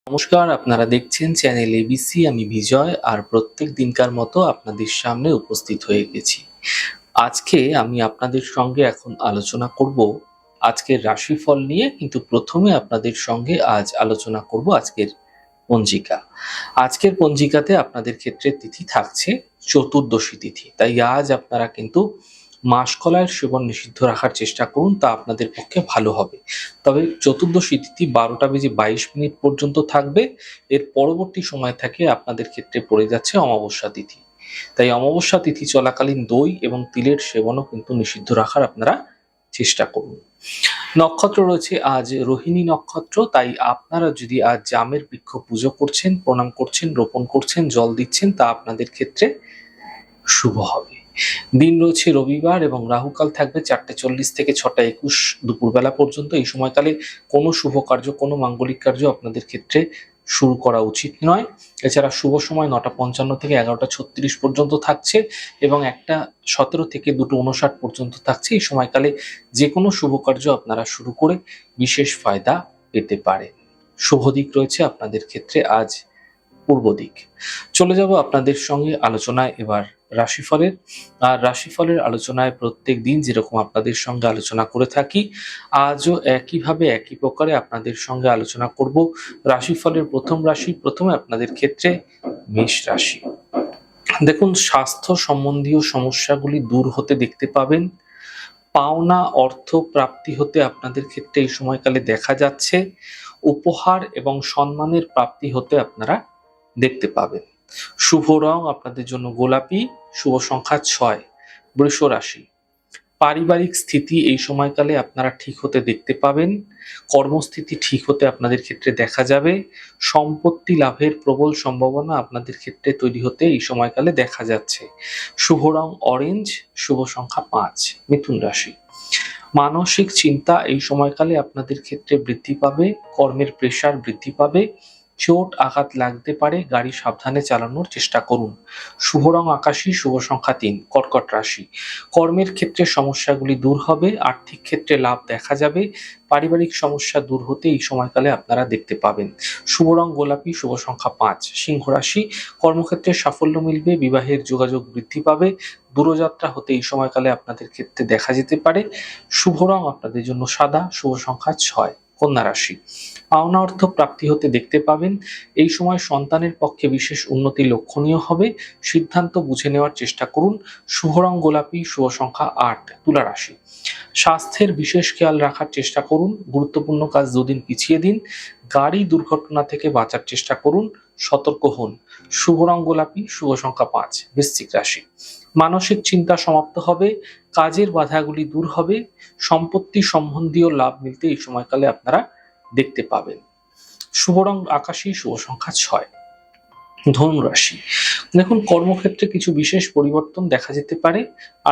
নমস্কার, আপনারা দেখছেন চ্যানেল এবিসি। আমি বিজয়, আর প্রত্যেক দিনকার মতো আপনাদের সামনে উপস্থিত হয়ে গেছি। আজকে আমি আপনাদের সঙ্গে এখন আলোচনা করব আজকের রাশিফল নিয়ে, কিন্তু প্রথমে আপনাদের সঙ্গে আজ আলোচনা করব আজকের পঞ্জিকা। আজকের পঞ্জিকাতে আপনাদের ক্ষেত্রে তিথি থাকছে চতুর্দশী তিথি, তাই আজ আপনারা কিন্তু মাসকলাইয়ের সেবন নিষিদ্ধ রাখার চেষ্টা করুন, তা আপনাদের পক্ষে ভালো হবে। তবে চতুর্দশী তিথি 12:22 পর্যন্ত থাকবে। এর পরবর্তী সময় থেকে আপনাদের ক্ষেত্রে পড়ে যাচ্ছে অমাবস্যা তিথি, তাই অমাবস্যা তিথি চলাকালীন দই এবং তিলের সেবনও কিন্তু নিষিদ্ধ রাখার আপনারা চেষ্টা করুন। নক্ষত্র রয়েছে আজ রোহিণী নক্ষত্র, তাই আপনারা যদি আজ জামের বৃক্ষ পুজো করছেন, প্রণাম করছেন, রোপণ করছেন, জল দিচ্ছেন, তা আপনাদের ক্ষেত্রে শুভ হবে। দিন রয়েছে রবিবার এবং রাহুকাল থাকবে 4:40 থেকে 6:21 দুপুরবেলা পর্যন্ত। এই সময়কালে কোনো শুভ কার্য, কোনো মাঙ্গলিক কার্য আপনাদের ক্ষেত্রে শুরু করা উচিত নয়। এছাড়া শুভ সময় 9:55 থেকে 11:36 পর্যন্ত থাকছে এবং 1:17 থেকে 2:59 পর্যন্ত থাকছে। এই সময়কালে যে কোনো শুভ কার্য আপনারা শুরু করে বিশেষ ফায়দা পেতে পারে। শুভ দিক রয়েছে আপনাদের ক্ষেত্রে আজ পূর্ব দিক। চলে যাব আপনাদের সঙ্গে আলোচনায় এবার রাশিফলের। আর রাশিফলের আলোচনায় প্রত্যেক দিন যেরকম আপনাদের সঙ্গে আলোচনা করে থাকি, আজও একইভাবে একই প্রকারে আপনাদের সঙ্গে আলোচনা করব রাশিফলের প্রথম রাশি। প্রথমে আপনাদের ক্ষেত্রে মেষ রাশি। দেখুন, স্বাস্থ্য সম্বন্ধীয় সমস্যাগুলি দূর হতে দেখতে পাবেন। পাওনা অর্থ প্রাপ্তি হতে আপনাদের ক্ষেত্রে এই সময়কালে দেখা যাচ্ছে। উপহার এবং সম্মানের প্রাপ্তি হতে আপনারা দেখতে পাবেন। শুভ রং আপনাদের জন্য গোলাপি, শুভ সংখ্যা 6। বৃষ রাশি। পারিবারিক স্থিতি এই সময়কালে আপনারা ঠিক হতে দেখতে পাবেন। কর্মস্থিতি ঠিক হতে আপনাদের ক্ষেত্রে দেখা যাবে। সম্পত্তি লাভের প্রবল সম্ভাবনা আপনাদের ক্ষেত্রে তৈরি হতে এই সময়কালে দেখা যাচ্ছে। শুভ রং অরেঞ্জ, শুভ সংখ্যা 5। মিথুন রাশি। মানসিক চিন্তা এই সময়কালে আপনাদের ক্ষেত্রে বৃদ্ধি পাবে। কর্মের প্রেসার বৃদ্ধি পাবে। চোট আঘাত লাগতে পারে, গাড়ি সাবধানে চালানোর চেষ্টা করুন। শুভ রং আকাশী, শুভ সংখ্যা 3। কর্কট রাশি। কর্মের ক্ষেত্রে সমস্যাগুলি দূর হবে, আর্থিক ক্ষেত্রে লাভ দেখা যাবে। পারিবারিক সমস্যা দূর হতে এই সময়কালে আপনারা দেখতে পাবেন। শুভ রং গোলাপি, শুভ সংখ্যা 5। সিংহ রাশি। কর্মক্ষেত্রে সাফল্য মিলবে, বিবাহের যোগাযোগ বৃদ্ধি পাবে। দূরযাত্রা হতে এই সময়কালে আপনাদের ক্ষেত্রে দেখা যেতে পারে। শুভ রং আপনাদের জন্য সাদা, শুভ সংখ্যা 6। কন্যা রাশি। পাওনা অর্থ প্রাপ্তি হতে দেখতে পাবেন। এই সময় সন্তানের পক্ষে বিশেষ উন্নতি লক্ষণীয় হবে। সিদ্ধান্ত বুঝে নেওয়ার চেষ্টা করুন। শুভ রং গোলাপি, শুভ সংখ্যা 8। তুলা রাশি। স্বাস্থ্যের বিশেষ খেয়াল রাখার চেষ্টা করুন। গুরুত্বপূর্ণ কাজ দুদিন পিছিয়ে দিন। গাড়ি দুর্ঘটনা থেকে বাঁচার চেষ্টা করুন। সতর্ক হন। শুভ রং গোলাপি, শুভ সংখ্যা 5। বৃশ্চিক রাশি। মানসিক চিন্তা সমাপ্ত হবে। কাজের বাধাগুলি দূর হবে। সম্পত্তি সম্বন্ধীয় লাভ মিলতে এই সময়কালে আপনারা দেখতে পাবেন। শুভ রং আকাশী, শুভ সংখ্যা 6। ধনু রাশি। দেখুন, কর্মক্ষেত্রে কিছু বিশেষ পরিবর্তন দেখা যেতে পারে।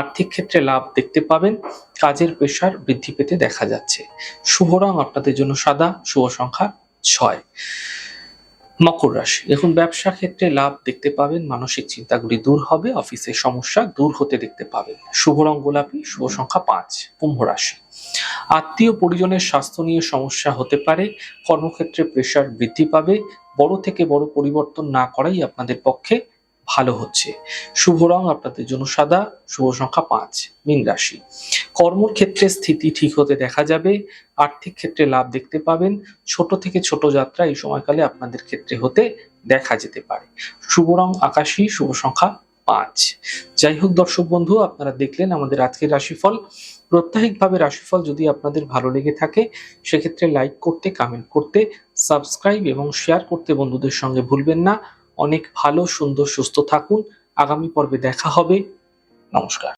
আর্থিক ক্ষেত্রে লাভ দেখতে পাবেন। কাজের প্রেসার বৃদ্ধি পেতে দেখা যাচ্ছে। শুভ রং আপনাদের জন্য সাদা, শুভ সংখ্যা 6। মকর রাশি। দেখুন, ব্যবসা ক্ষেত্রে লাভ দেখতে পাবেন। মানসিক চিন্তাগুলি দূর হবে। অফিসের সমস্যা দূর হতে দেখতে পাবেন। শুভ রং গোলাপি, শুভ সংখ্যা 5। কুম্ভ রাশি। আত্মীয় পরিজনের স্বাস্থ্য নিয়ে সমস্যা হতে পারে। কর্মক্ষেত্রে প্রেসার বৃদ্ধি পাবে। বড় থেকে বড় পরিবর্তন না করাই আপনাদের পক্ষে ভালো হচ্ছে। শুভ রং আপনাদের জন্য সাদা, শুভ সংখ্যা 5। মীন রাশি। কর্মক্ষেত্রে স্থিতি ঠিক হতে দেখা যাবে। আর্থিক ক্ষেত্রে লাভ দেখতে পাবেন। ছোট থেকে ছোট যাত্রা এই সময়কালে আপনাদের ক্ষেত্রে হতে দেখা যেতে পারে। শুভ রং আকাশী, শুভ সংখ্যা 5। যাই হোক দর্শক বন্ধু, আপনারা দেখলেন আমাদের আজকের রাশিফল। প্রত্যাহিকভাবে রাশিফল যদি আপনাদের ভালো লেগে থাকে, সেক্ষেত্রে লাইক করতে, কমেন্ট করতে, সাবস্ক্রাইব এবং শেয়ার করতে বন্ধুদের সঙ্গে ভুলবেন না। অনেক ভালো, সুন্দর, সুস্থ থাকুন। আগামী পর্বে দেখা হবে। নমস্কার।